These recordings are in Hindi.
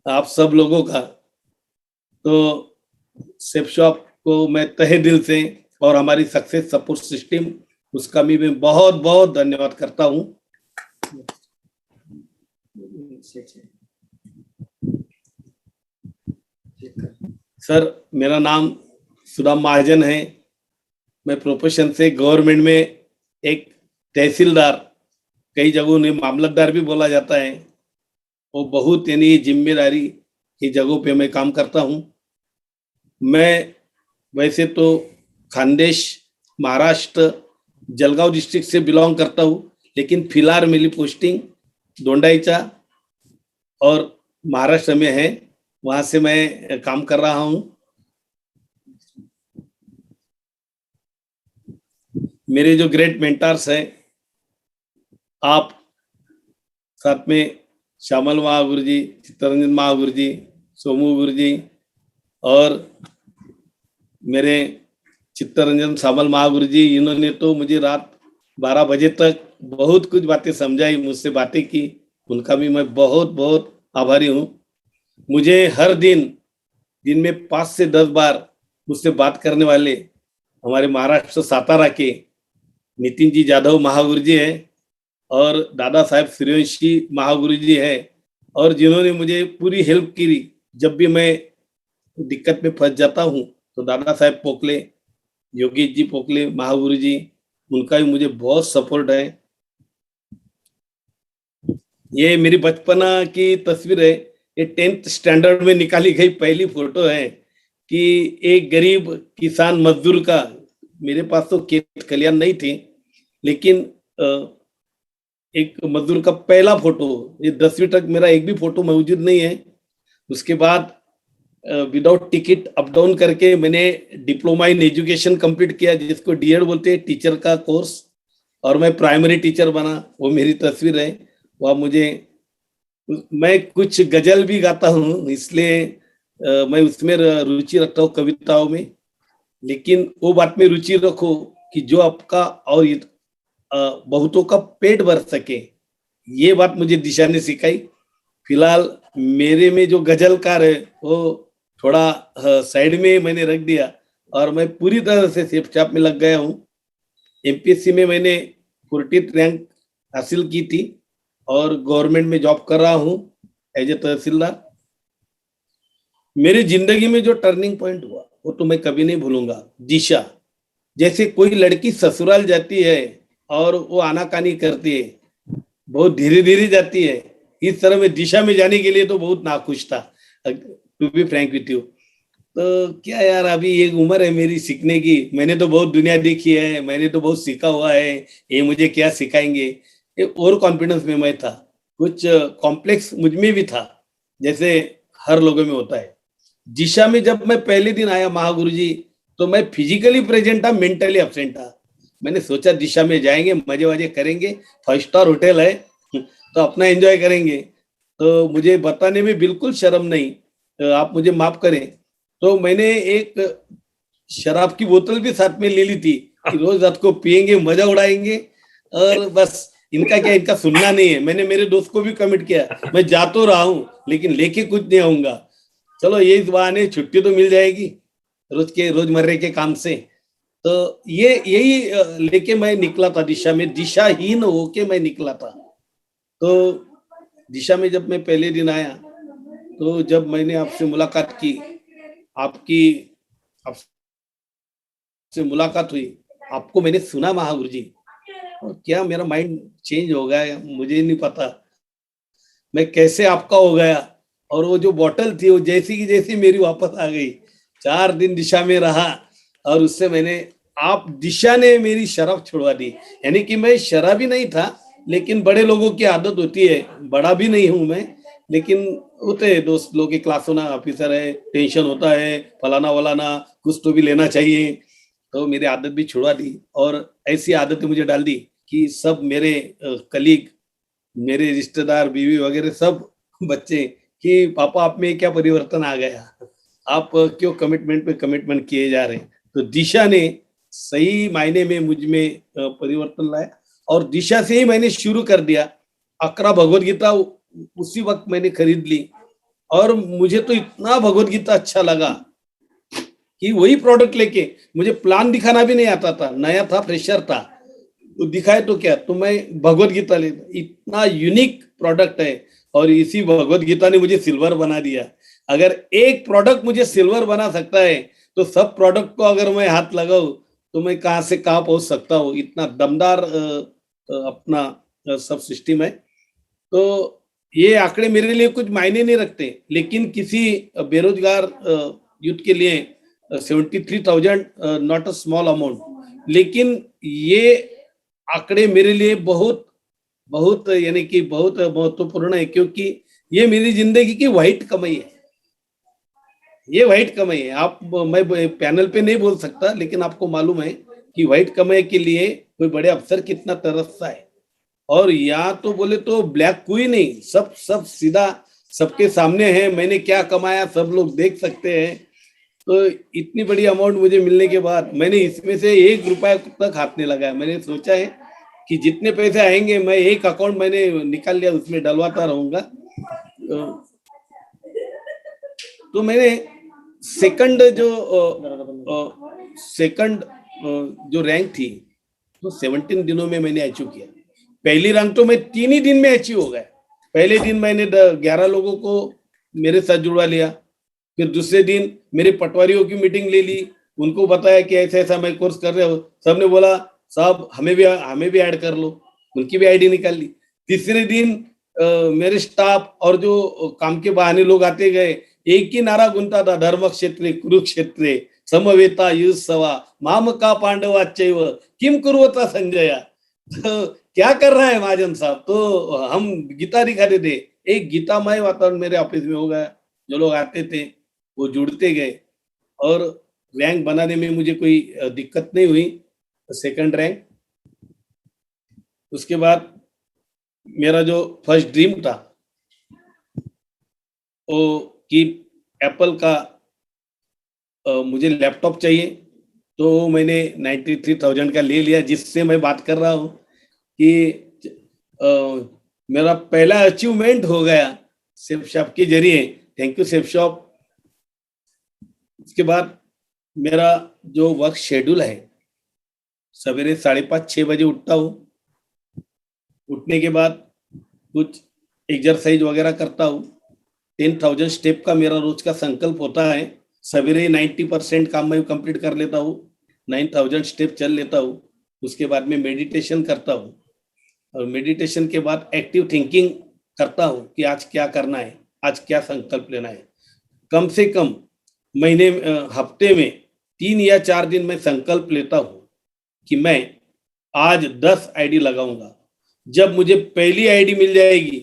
आप सब लोगों का। तो सेफ शॉप को मैं तहे दिल से और हमारी सक्सेस सपोर्ट सिस्टम उसका भी मैं बहुत बहुत धन्यवाद करता हूँ। सर, मेरा नाम सुदाम महाजन है। मैं प्रोफेशन से गवर्नमेंट में एक तहसीलदार, कई जगहों में मामलतदार भी बोला जाता है, वो बहुत यानी जिम्मेदारी की जगहों पे मैं काम करता हूँ। मैं वैसे तो खानदेश, महाराष्ट्र, जलगांव डिस्ट्रिक्ट से बिलोंग करता हूँ, लेकिन फिलहाल मेरी पोस्टिंग दोंडाईचा और महाराष्ट्र में है, वहां से मैं काम कर रहा हूँ। मेरे जो ग्रेट मेंटर्स हैं, आप साथ में श्यामल महागुरु जी, चित्तरंजन महागुरु जी, सोमू गुरु जी और मेरे चित्तरंजन श्यामल महागुरु जी, इन्होंने तो मुझे रात 12 बजे तक बहुत कुछ बातें समझाई, मुझसे बातें की, उनका भी मैं बहुत बहुत आभारी हूँ। मुझे हर दिन में 5 से 10 बार मुझसे बात करने वाले हमारे महाराष्ट्र सातारा के नितिन जी जाधव महागुरु जी हैं और दादा साहेब सूर्यवंशी महागुरु जी है, और जिन्होंने मुझे पूरी हेल्प की। जब भी मैं दिक्कत में फंस जाता हूँ तो दादा साहेब पोकले, योगेश जी पोकले महागुरु जी, उनका भी मुझे बहुत सपोर्ट है। ये मेरी बचपना की तस्वीर है, ये 10th स्टैंडर्ड में निकाली गई पहली फोटो है कि एक गरीब किसान मजदूर का, मेरे पास तो खेत खलियान नहीं थी, लेकिन एक मजदूर का पहला फोटो, ये 10वीं तक मेरा एक भी फोटो मौजूद नहीं है। उसके बाद विदाउट टिकट अप डाउन करके मैंने डिप्लोमा इन एजुकेशन कंप्लीट किया, जिसको डीएड बोलते हैं, टीचर का कोर्स, और मैं प्राइमरी टीचर बना। वो मेरी तस्वीर है। वह मुझे, मैं कुछ गजल भी गाता हूँ, इसलिए मैं उसमें रुचि रखता हूँ, कविताओं में। लेकिन वो बात में रुचि रखो कि जो आपका और बहुतों का पेट भर सके, ये बात मुझे दिशा ने सिखाई। फिलहाल मेरे में जो गजलकार है वो थोड़ा साइड में मैंने रख दिया और मैं पूरी तरह से सेफ शॉप में लग गया हूँ। एमपीएससी में मैंने 14th रैंक हासिल की थी और गवर्नमेंट में जॉब कर रहा हूँ एज ए तहसीलदार। मेरी जिंदगी में जो टर्निंग पॉइंट हुआ वो तो मैं कभी नहीं भूलूंगा। दिशा, जैसे कोई लड़की ससुराल जाती है और वो आनाकानी करती है, बहुत धीरे धीरे जाती है, इस तरह में दिशा में जाने के लिए तो बहुत नाखुश था, to be frank with you. तो क्या यार, अभी एक उम्र है मेरी सीखने की, मैंने तो बहुत दुनिया देखी है, मैंने तो बहुत सीखा हुआ है, ये मुझे क्या सिखाएंगे, ये ओवर कॉन्फिडेंस में मैं था। कुछ कॉम्प्लेक्स मुझ में भी था, जैसे हर लोगों में होता है। दिशा में जब मैं पहले दिन आया महागुरु जी, तो मैं फिजिकली प्रेजेंट था, मेंटली एब्सेंट था। मैंने सोचा दिशा में जाएंगे, मजे वजे करेंगे, 5 स्टार होटल है तो अपना एंजॉय करेंगे। तो मुझे बताने में बिल्कुल शर्म नहीं, आप मुझे माफ करें। तो मैंने एक शराब की बोतल भी साथ में ले ली थी कि रोज रात को पियेंगे, मजा उड़ाएंगे, और बस इनका क्या, इनका सुनना नहीं है। मैंने मेरे दोस्त को भी कमिट किया, मैं जा तो रहा हूँ लेकिन लेके कुछ नहीं आऊंगा, चलो ये इस बहाने छुट्टी तो मिल जाएगी रोजमर्रे के काम से। तो ये यही लेके मैं निकला था दिशा में, दिशाहीन होके मैं निकला था। तो दिशा में जब मैं पहले दिन आया, तो जब मैंने आपसे मुलाकात की, आपकी आपसे मुलाकात हुई, आपको मैंने सुना महागुरु जी, और क्या मेरा माइंड चेंज हो गया, मुझे नहीं पता मैं कैसे आपका हो गया। और वो जो बोतल थी वो जैसी की जैसी मेरी वापस आ गई। 4 दिन दिशा में रहा और उससे मैंने, आप दिशा ने मेरी शराब छुड़वा दी। यानी कि मैं शराबी नहीं था, लेकिन बड़े लोगों की आदत होती है, बड़ा भी नहीं हूं मैं, लेकिन होते हैं दोस्त लोग की, क्लास होना, ऑफिसर है, टेंशन होता है, फलाना वलाना, कुछ तो भी लेना चाहिए। तो मेरी आदत भी छुड़वा दी और ऐसी आदत मुझे डाल दी कि सब मेरे कलीग, मेरे रिश्तेदार, बीवी वगैरह सब बच्चे, कि पापा आप में क्या परिवर्तन आ गया, आप क्यों कमिटमेंट पे कमिटमेंट किए जा रहे हैं। तो दिशा ने सही मायने में मुझ में परिवर्तन लाया और दिशा से ही मैंने शुरू कर दिया। 11 भगवत गीता उसी वक्त मैंने खरीद ली और मुझे तो इतना भगवत गीता अच्छा लगा कि वही प्रोडक्ट लेके, मुझे प्लान दिखाना भी नहीं आता था, नया था, फ्रेशर था, तो दिखाए तो क्या, तो मैं भगवत गीता ले, इतना यूनिक प्रोडक्ट है। और इसी भगवत गीता ने मुझे सिल्वर बना दिया। अगर एक प्रोडक्ट मुझे सिल्वर बना सकता है, तो सब प्रोडक्ट को अगर मैं हाथ लगाऊं तो मैं कहां से कहां पहुंच सकता हूँ। इतना दमदार अपना सब सिस्टम है। तो ये आंकड़े मेरे लिए कुछ मायने नहीं रखते, लेकिन किसी बेरोजगार यूथ के लिए 73,000 नॉट अ स्मॉल अमाउंट, लेकिन ये आंकड़े मेरे लिए बहुत बहुत यानी कि बहुत महत्वपूर्ण है, क्योंकि ये मेरी जिंदगी की व्हाइट कमाई है। ये व्हाइट कमाई है। आप, मैं पैनल पे नहीं बोल सकता, लेकिन आपको मालूम है कि व्हाइट कमाई के लिए कोई बड़े अफसर कितना तरसता है। और यहाँ तो बोले तो ब्लैक कोई नहीं, सब सब सीधा सबके सामने है, मैंने क्या कमाया सब लोग देख सकते हैं। तो इतनी बड़ी अमाउंट मुझे मिलने के बाद मैंने इसमें से 1 रुपया तक हाथ नहीं लगाया। मैंने सोचा है कि जितने पैसे आएंगे, मैं एक अकाउंट मैंने निकाल लिया, उसमें डलवाता रहूंगा। तो मैंने सेकंड सेकंड जो रैंक थी, तो 17 दिनों में मैंने अचीव किया। पहली रैंक तो मैं 3 ही दिन में अचीव हो गया। पहले दिन मैंने 11 लोगों को मेरे साथ जुड़वा लिया। फिर दूसरे दिन मेरे पटवारियों की मीटिंग ले ली, उनको बताया कि ऐसा ऐसा मैं कोर्स कर रहे हो। सबने बोला साहब हमें भी ऐड कर लो, उनकी भी आईडी निकाल ली। तीसरे दिन मेरे स्टाफ और जो काम के बहाने लोग आते गए, एक ही नारा गुंता था, धर्म क्षेत्रे कुरुक्षेत्रे समवेता युत्सवा माम का पांडवाच्चैव किम कुर्वता संजया। तो क्या कर रहा है महाजन साहब, तो हम गीता दिखाते थे। एक गीतामय वातावरण मेरे ऑफिस में हो गया। जो लोग आते थे वो जुड़ते गए, और रैंक बनाने में मुझे कोई दिक्कत नहीं हुई। Second rank. उसके बाद मेरा जो फर्स्ट ड्रीम था वो कि एप्पल का मुझे लैपटॉप चाहिए, तो मैंने 93,000 का ले लिया, जिससे मैं बात कर रहा हूँ कि मेरा पहला अचीवमेंट हो गया सेफ शॉप के जरिए। Thank you safe shop. उसके बाद मेरा जो वर्क शेड्यूल है, सवेरे 5:30-6 बजे उठता हूँ। उठने के बाद कुछ एक्सरसाइज वगैरह करता हूँ। 10,000 स्टेप का मेरा रोज का संकल्प होता है। सवेरे 90% काम मैं कंप्लीट कर लेता हूँ, 9,000 स्टेप चल लेता हूँ। उसके बाद में मेडिटेशन करता हूँ, और मेडिटेशन के बाद एक्टिव थिंकिंग करता हूँ कि आज क्या करना है, आज क्या संकल्प लेना है। कम से कम महीने हफ्ते में 3 या 4 दिन मैं संकल्प लेता हूँ कि मैं आज 10 आईडी लगाऊंगा। जब मुझे पहली आईडी मिल जाएगी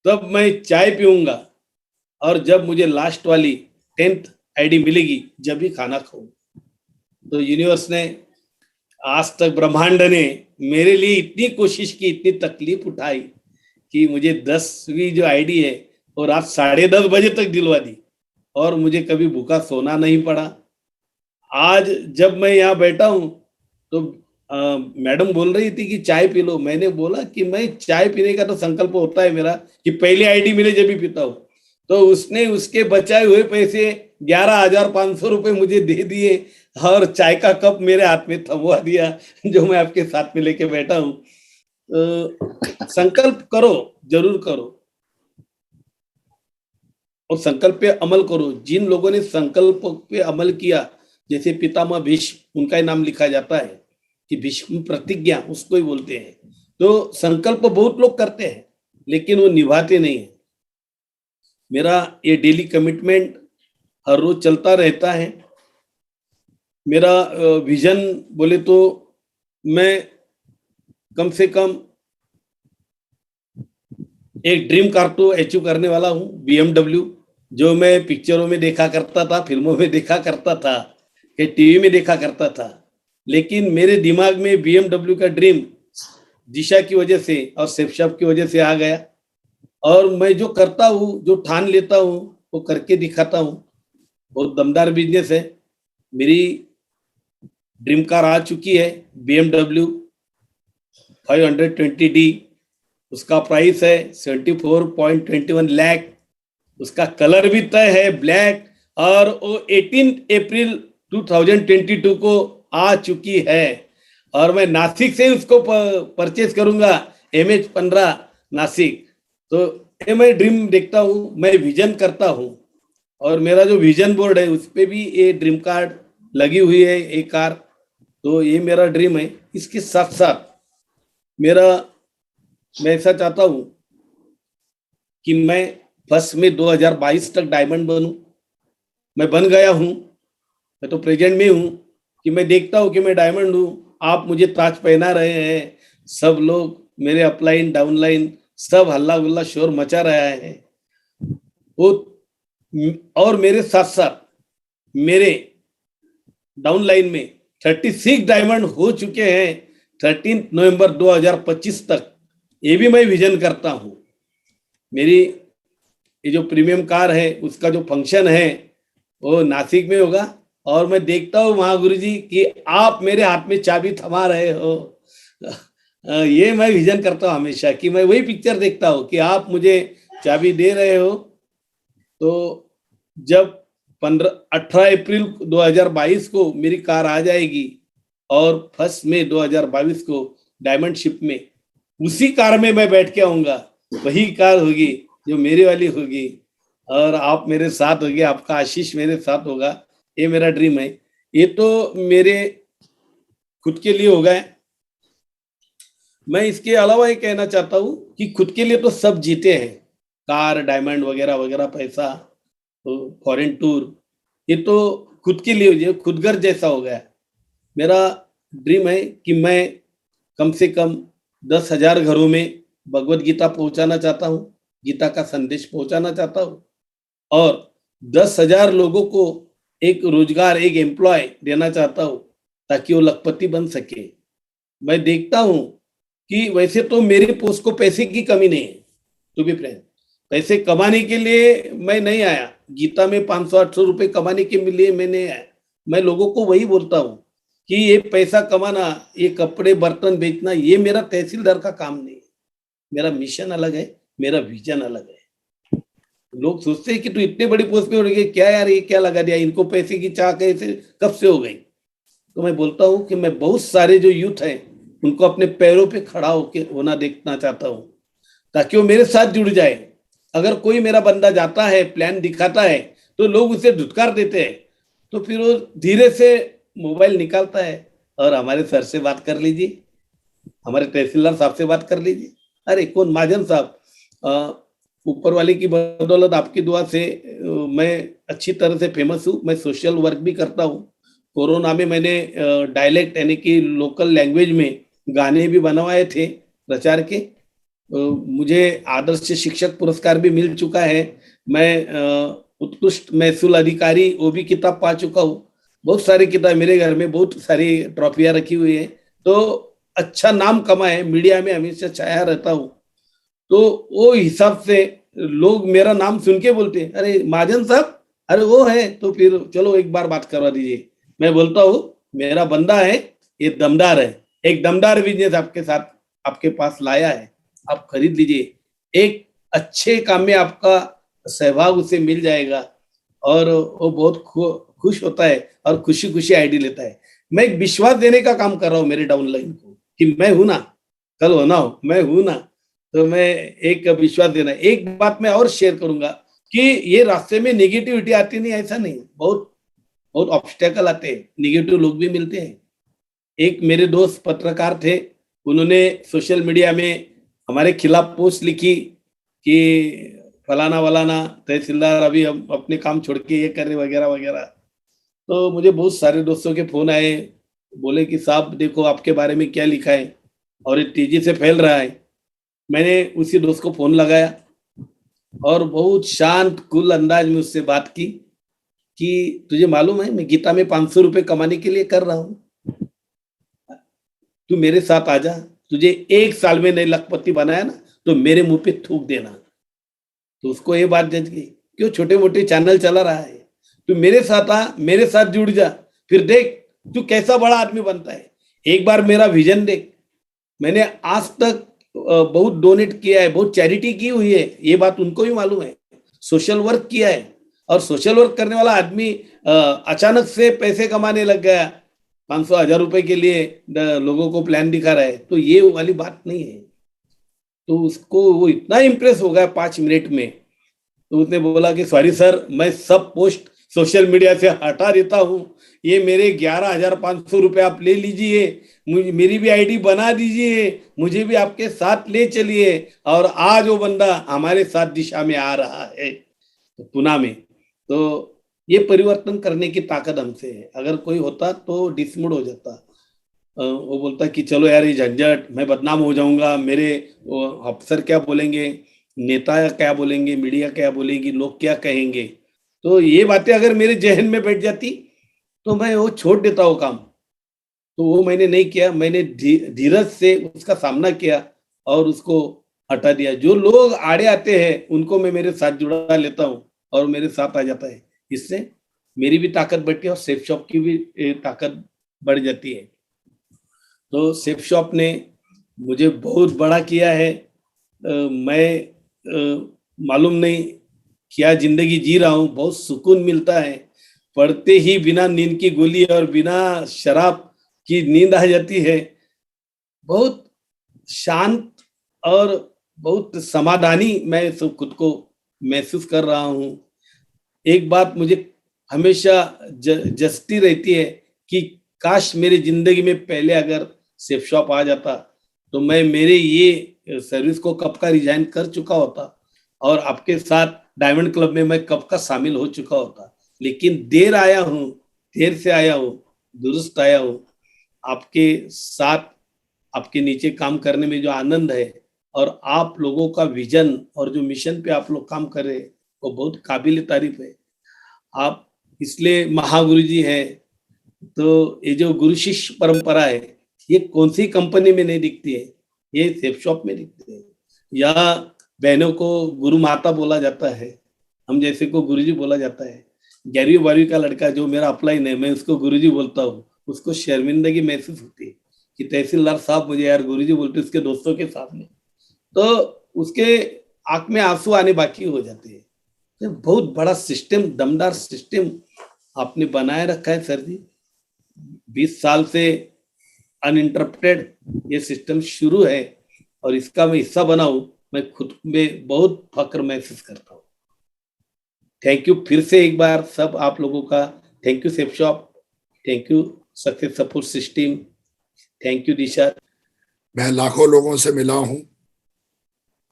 तब मैं चाय पीऊंगा, और जब मुझे लास्ट वाली 10th आईडी मिलेगी जब भी खाना खाऊं। तो यूनिवर्स ने, आज तक ब्रह्मांड ने मेरे लिए इतनी कोशिश की, इतनी तकलीफ उठाई कि मुझे 10वीं जो आईडी है वो रात 10:30 बजे तक दिलवा दी, और मुझे कभी भूखा सोना नहीं पड़ा। आज जब मैं यहाँ बैठा हूँ तो मैडम बोल रही थी कि चाय पी लो। मैंने बोला कि मैं चाय पीने का तो संकल्प होता है मेरा कि पहली आईडी मिले जब भी पीता हूँ। तो उसने उसके बचाए हुए पैसे 11,500 रुपए मुझे दे दिए, और चाय का कप मेरे हाथ में थमवा दिया, जो मैं आपके साथ में लेके बैठा हूँ। संकल्प करो, जरूर करो, और संकल्प पे अमल करो। जिन लोगों ने संकल्प पे अमल किया, जैसे पितामह भीष्म, उनका ही नाम लिखा जाता है कि भीष्म प्रतिज्ञा उसको ही बोलते हैं। तो संकल्प बहुत लोग करते हैं, लेकिन वो निभाते नहीं है। मेरा ये डेली कमिटमेंट हर रोज चलता रहता है। मेरा विजन बोले तो मैं कम से कम एक ड्रीम कार तो अचीव करने वाला हूँ, BMW, जो मैं पिक्चरों में देखा करता था, फिल्मों में देखा करता था, कि टीवी में देखा करता था। लेकिन मेरे दिमाग में BMW का ड्रीम दिशा की वजह से और सेफ शॉप की वजह से आ गया, और मैं जो करता हूँ, जो ठान लेता हूँ, वो करके दिखाता हूँ। बहुत दमदार बिजनेस है। मेरी ड्रीम कार आ चुकी है, BMW 520D। उसका प्राइस है 74.21 लाख। उसका कलर भी तय है ब्लैक, और वो 18 अप्रैल 2022 को आ चुकी है। और मैं नासिक से उसको परचेज करूंगा, MH15 नासिक। तो ये मैं ड्रीम देखता हूँ, मैं विजन करता हूँ, और मेरा जो विजन बोर्ड है उस पे भी ये ड्रीम कार्ड लगी हुई है, एक कार। तो ये मेरा ड्रीम है। इसके साथ साथ मेरा, मैं ऐसा चाहता हूँ कि मैं फर्स्ट में 2022 तक डायमंड बनूं। मैं बन गया हूँ, मैं तो प्रेजेंट में हूँ, कि मैं देखता हूँ कि मैं डायमंड हूँ। आप मुझे ताज पहना रहे हैं, सब लोग मेरे अपलाइन डाउनलाइन सब हल्ला गुल्ला शोर मचा रहा है वो। और मेरे साथ साथ मेरे डाउनलाइन में 36 डायमंड हो चुके हैं 13 नवंबर 2025 तक। ये भी मैं विजन करता हूँ। मेरी ये जो प्रीमियम कार है उसका जो फंक्शन है वो नासिक में होगा, और मैं देखता हूँ वहां गुरुजी कि आप मेरे हाथ में चाबी थमा रहे हो। ये मैं विजन करता हूँ हमेशा, कि मैं वही पिक्चर देखता हूँ कि आप मुझे चाबी दे रहे हो। तो जब 18 अप्रैल 2022 को मेरी कार आ जाएगी, और फर्स्ट में 2022 को डायमंड शिप में उसी कार में मैं बैठ के आऊंगा। वही कार होगी जो मेरी वाली होगी, और आप मेरे साथ होगे, आपका आशीष मेरे साथ होगा। ये मेरा ड्रीम है। ये तो मेरे खुद के लिए होगा। मैं इसके अलावा ये कहना चाहता हूँ कि खुद के लिए तो सब जीते हैं, कार डायमंड वगैरह वगैरह, पैसा, तो फॉरेन टूर, ये तो खुद के लिए जो खुद घर जैसा हो गया। मेरा ड्रीम है कि मैं कम से कम 10,000 घरों में भगवत गीता पहुंचाना चाहता हूँ, गीता का संदेश पहुंचाना चाहता हूँ, और 10,000 लोगों को एक रोजगार, एक एम्प्लॉय देना चाहता हूँ, ताकि वो लखपति बन सके। मैं देखता हूँ कि वैसे तो मेरे पोस्ट को पैसे की कमी नहीं है, टू बी फ्रैंक। पैसे कमाने के लिए मैं नहीं आया, गीता में 500-800 रुपए कमाने के लिए मैं नहीं आया। मैं लोगों को वही बोलता हूँ कि ये पैसा कमाना, ये कपड़े बर्तन बेचना, ये मेरा तहसीलदार का काम नहीं है। मेरा मिशन अलग है, मेरा विजन अलग है। लोग सोचते हैं कि तू इतने बड़ी पोस्ट पे हो गई, क्या यार ये क्या लगा दिया, इनको पैसे की चाह कैसे कब से हो गई। तो मैं बोलता हूँ कि मैं बहुत सारे जो यूथ हैं उनको अपने पैरों पे खड़ा होके होना देखना चाहता हूँ, ताकि वो मेरे साथ जुड़ जाए। अगर कोई मेरा बंदा जाता है, प्लान दिखाता है, तो लोग उसे धुतकार देते हैं, तो फिर वो धीरे से मोबाइल निकालता है और हमारे सर से बात कर लीजिए, हमारे तहसीलदार साहब से बात कर लीजिए। अरे कौन महाजन साहब, ऊपर वाले की बदौलत, आपकी दुआ से मैं अच्छी तरह से फेमस हूँ। मैं सोशल वर्क भी करता हूँ। कोरोना में मैंने डायलेक्ट यानी कि लोकल लैंग्वेज में गाने भी बनवाए थे प्रचार के। मुझे आदर्श शिक्षक पुरस्कार भी मिल चुका है। मैं उत्कृष्ट महसूल अधिकारी वो भी किताब पा चुका हूँ। बहुत सारी किताब मेरे घर में, बहुत सारी ट्रॉफियां रखी हुई है। तो अच्छा नाम कमाए, मीडिया में हमेशा छाया रहता हूँ। तो वो हिसाब से लोग मेरा नाम सुन के बोलते हैं, अरे महाजन साहब, अरे वो है, तो फिर चलो एक बार बात करवा दीजिए। मैं बोलता हूँ मेरा बंदा है, ये दमदार है, एक दमदार बिजनेस आपके साथ आपके पास लाया है, आप खरीद लीजिए। एक अच्छे काम में आपका सहभाग उसे मिल जाएगा, और वो बहुत खुश होता है और खुशी खुशी आईडी लेता है। मैं एक विश्वास देने का काम कर रहा हूँ मेरे डाउनलाइन को, कि मैं हूं ना, कल होना हो, मैं हूं ना। तो मैं एक विश्वास देना। एक बात मैं और शेयर करूंगा कि ये रास्ते में नेगेटिविटी आती नहीं, ऐसा नहीं, बहुत बहुत ऑब्स्टेकल आते हैं, नेगेटिव लोग भी मिलते हैं। एक मेरे दोस्त पत्रकार थे, उन्होंने सोशल मीडिया में हमारे खिलाफ पोस्ट लिखी कि फलाना वलाना तहसीलदार अभी हम अपने काम छोड़ के ये कर रहे वगैरह वगैरह। तो मुझे बहुत सारे दोस्तों के फोन आए, बोले कि साहब देखो आपके बारे में क्या लिखा है और ये तेजी से फैल रहा है। मैंने उसी दोस्त को फोन लगाया और बहुत शांत कुल अंदाज में उससे बात की कि तुझे मालूम है मैं गीता में 500 रुपए कमाने के लिए कर रहा हूं, तू मेरे साथ आ जा, तुझे 1 साल में नहीं लखपति बनाया ना तो मेरे मुंह पे थूक देना। तो उसको ये बात जज गई, क्यों छोटे मोटे चैनल चला रहा है, तू मेरे साथ आ, मेरे साथ जुड़ जा, फिर देख तू कैसा बड़ा आदमी बनता है। एक बार मेरा विजन देख। मैंने आज तक बहुत डोनेट किया है, बहुत चैरिटी की हुई है, ये बात उनको भी मालूम है। सोशल वर्क किया है, और सोशल वर्क करने वाला आदमी अचानक से पैसे कमाने लग गया, 500,000 रुपए के लिए लोगों को प्लान दिखा रहा है, तो ये वाली बात नहीं है। तो उसको वो इतना इम्प्रेस हो गया 5 मिनट में, तो उसने बोला कि सॉरी सर, मैं सब पोस्ट सोशल मीडिया से हटा देता हूँ, ये मेरे 11,500 रुपए आप ले लीजिए, मुझे मेरी भी आईडी बना दीजिए, मुझे भी आपके साथ ले चलिए। और आज वो बंदा हमारे साथ दिशा में आ रहा है पुणे में। तो ये परिवर्तन करने की ताकत हमसे है, अगर कोई होता तो डिसमूड हो जाता। वो बोलता कि चलो यार ये झंझट, मैं बदनाम हो जाऊंगा, मेरे अफसर क्या बोलेंगे, नेता क्या बोलेंगे, मीडिया क्या बोलेगी, लोग क्या कहेंगे। तो ये बातें अगर मेरे जहन में बैठ जाती तो मैं वो छोड़ देता वो काम। तो वो मैंने नहीं किया, मैंने धीरज से उसका सामना किया और उसको हटा दिया। जो लोग आड़े आते हैं उनको मैं मेरे साथ जुड़ा लेता हूँ और मेरे साथ आ जाता है। इससे मेरी भी ताकत बढ़ती है और सेफ शॉप की भी ताकत बढ़ जाती है। तो सेफ शॉप ने मुझे बहुत बड़ा किया है। मैं मालूम नहीं क्या जिंदगी जी रहा हूँ, बहुत सुकून मिलता है। पढ़ते ही बिना नींद की गोली और बिना शराब की नींद आ जाती है। बहुत शांत और बहुत समाधानी मैं खुद को महसूस कर रहा हूँ। एक बात मुझे हमेशा जस्ती रहती है कि काश मेरी जिंदगी में पहले अगर सेफ शॉप आ जाता तो मैं मेरे ये सर्विस को कब का रिजाइन कर चुका होता और आपके साथ डायमंड क्लब में मैं कब का शामिल हो चुका होता। लेकिन देर आया हूँ, देर से आया हूँ, दुरुस्त आया हूँ। आपके साथ, आपके नीचे काम करने में जो आनंद है और आप लोगों का विजन और जो मिशन पे आप लोग काम कर रहे हैं वो बहुत काबिल तारीफ है। आप इसलिए महागुरु जी है। तो ये जो गुरु शिष्य परंपरा है ये कौन सी कंपनी में नहीं दिखती है, ये सेफ शॉप में दिखती है। या बहनों को गुरु माता बोला जाता है, हम जैसे को गुरुजी बोला जाता है। 11वीं 12वीं का लड़का जो मेरा अपलाइन है, मैं उसको गुरुजी बोलता हूँ, उसको शर्मिंदगी महसूस होती है कि तहसीलदार साहब मुझे यार गुरुजी बोलते उसके दोस्तों के सामने, तो उसके आंख में आंसू आने बाकी हो जाते हैं। ये बहुत बड़ा सिस्टम, दमदार सिस्टम आपने बनाए रखा है सर जी। 20 साल से अनइंटरप्टेड ये सिस्टम शुरू है और इसका मैं हिस्सा बना हूं, मैं खुद में बहुत फक्र महसूस करता हूँ। थैंक यू फिर से एक बार सब आप लोगों का। Thank you safe shop, thank you success support system, thank you Disha. मैं लाखों लोगों से मिला हूं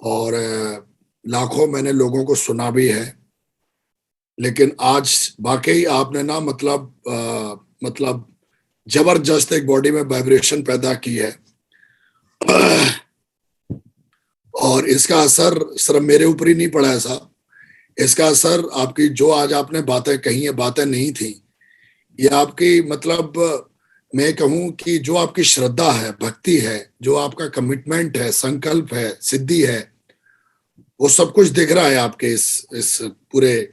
और लाखों मैंने लोगों को सुना भी है, लेकिन आज वाकई आपने ना मतलब जबरदस्त एक बॉडी में वाइब्रेशन पैदा की है और इसका असर सिर्फ मेरे ऊपर ही नहीं पड़ा है साहब, इसका असर आपकी जो आज आपने बातें कही है, बातें नहीं थी ये आपकी, मतलब मैं कहूं कि जो आपकी श्रद्धा है, भक्ति है, जो आपका कमिटमेंट है, संकल्प है, सिद्धि है, वो सब कुछ दिख रहा है आपके इस पूरे।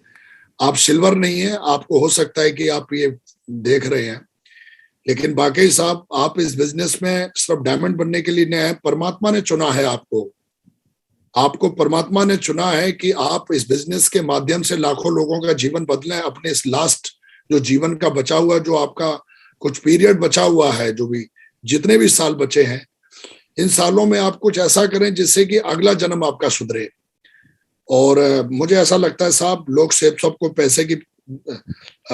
आप सिल्वर नहीं है, आपको हो सकता है कि आप ये देख रहे हैं, लेकिन बाकी साहब आप इस बिजनेस में सिर्फ डायमंड बनने के लिए नहीं है, परमात्मा ने चुना है आपको परमात्मा ने चुना है कि आप इस बिजनेस के माध्यम से लाखों लोगों का जीवन बदलें। अपने इस लास्ट जो जीवन का बचा हुआ, जो आपका कुछ पीरियड बचा हुआ है, जो भी जितने भी साल बचे हैं, इन सालों में आप कुछ ऐसा करें जिससे कि अगला जन्म आपका सुधरे। और मुझे ऐसा लगता है साहब, लोग सेफ शॉप को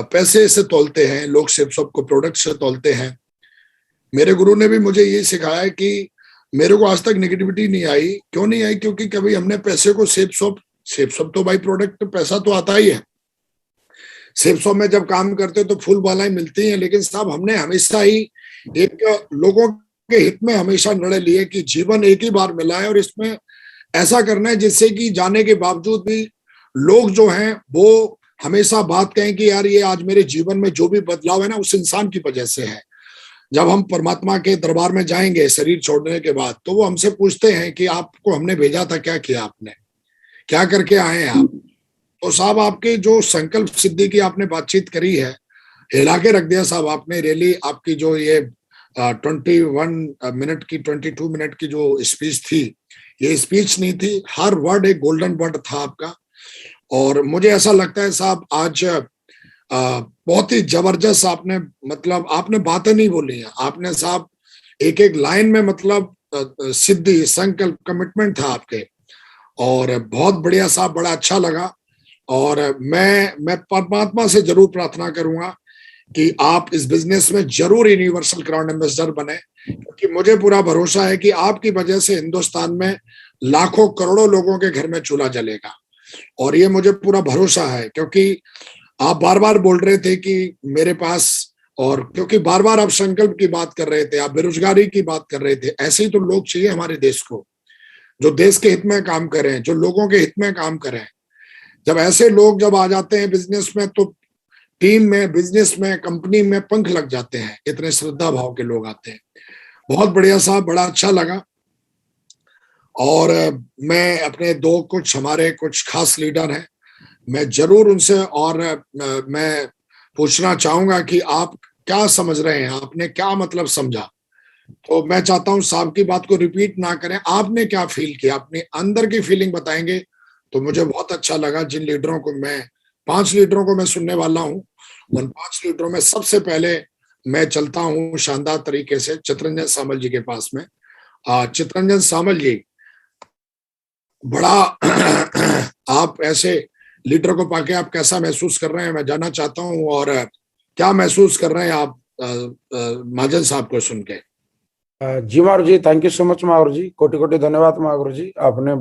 पैसे से तोलते हैं, लोग सेफ शॉप को प्रोडक्ट से तोलते हैं। मेरे गुरु ने भी मुझे ये सिखाया है कि मेरे को आज तक नेगेटिविटी नहीं आई। क्यों नहीं आई? क्योंकि कभी हमने पैसे को सेफ शॉप तो भाई प्रोडक्ट, पैसा तो आता ही है। सेफ शॉप में जब काम करते तो फुल वालाएं मिलती हैं, लेकिन साहब हमने हमेशा ही एक लोगों के हित में हमेशा निर्णय लिए कि जीवन एक ही बार मिला है और इसमें ऐसा करना है जिससे कि जाने के बावजूद भी लोग जो हैं वो हमेशा बात कहें कि यार ये आज मेरे जीवन में जो भी बदलाव है ना, उस इंसान की वजह से है। जब हम परमात्मा के दरबार में जाएंगे शरीर छोड़ने के बाद, तो वो हमसे पूछते हैं कि आपको हमने भेजा था, क्या किया आपने, क्या करके आए हैं आप। तो साहब आपके जो संकल्प सिद्धि की आपने बातचीत करी है, हिला के रख दिया साहब आपने। रैली आपकी जो ये 21 मिनट की 22 मिनट की जो स्पीच थी, ये स्पीच नहीं थी, हर वर्ड एक गोल्डन वर्ड था आपका। और मुझे ऐसा लगता है साहब आज बहुत ही जबरदस्त आपने मतलब आपने बातें नहीं बोली हैं, आपने साहब एक एक लाइन में मतलब सिद्धि संकल्प कमिटमेंट था आपके, और बहुत बढ़िया साहब, बड़ा अच्छा लगा। और मैं परमात्मा से जरूर प्रार्थना करूंगा कि आप इस बिजनेस में जरूर यूनिवर्सल क्राउन एम्बेसडर बने, क्योंकि मुझे पूरा भरोसा है कि आपकी वजह से हिंदुस्तान में लाखों करोड़ों लोगों के घर में चूल्हा जलेगा। और ये मुझे पूरा भरोसा है, क्योंकि आप बार बार बोल रहे थे कि मेरे पास, और क्योंकि बार बार आप संकल्प की बात कर रहे थे, आप बेरोजगारी की बात कर रहे थे, ऐसे ही तो लोग चाहिए हमारे देश को, जो देश के हित में काम करें, जो लोगों के हित में काम करें। जब ऐसे लोग जब आ जाते हैं बिजनेस में, तो टीम में, बिजनेस में, कंपनी में पंख लग जाते हैं, इतने श्रद्धा भाव के लोग आते हैं। बहुत बढ़िया साहब, बड़ा अच्छा लगा। और मैं अपने दो कुछ हमारे कुछ खास लीडर हैं, मैं जरूर उनसे, और मैं पूछना चाहूंगा कि आप क्या समझ रहे हैं, आपने क्या मतलब समझा। तो मैं चाहता हूं साहब की बात को रिपीट ना करें, आपने क्या फील किया, अपने अंदर की फीलिंग बताएंगे तो मुझे बहुत अच्छा लगा। जिन लीडरों को मैं 5 लीडरों को मैं सुनने वाला हूं, उन 5 लीडरों में सबसे पहले मैं चलता हूं शानदार तरीके से चितरंजन सामल जी के पास में। चितरंजन सामल जी, बड़ा आप ऐसे लीडर को पाके आप कैसा महसूस कर रहे हैं, मैं जानना चाहता हूं। और क्या महसूस कर रहे हैं आप महाजन साहब को सुन के। जी महाराज जी, थैंक यू सो मच महाराज जी, कोटि कोटि धन्यवाद महाराज जी, आपने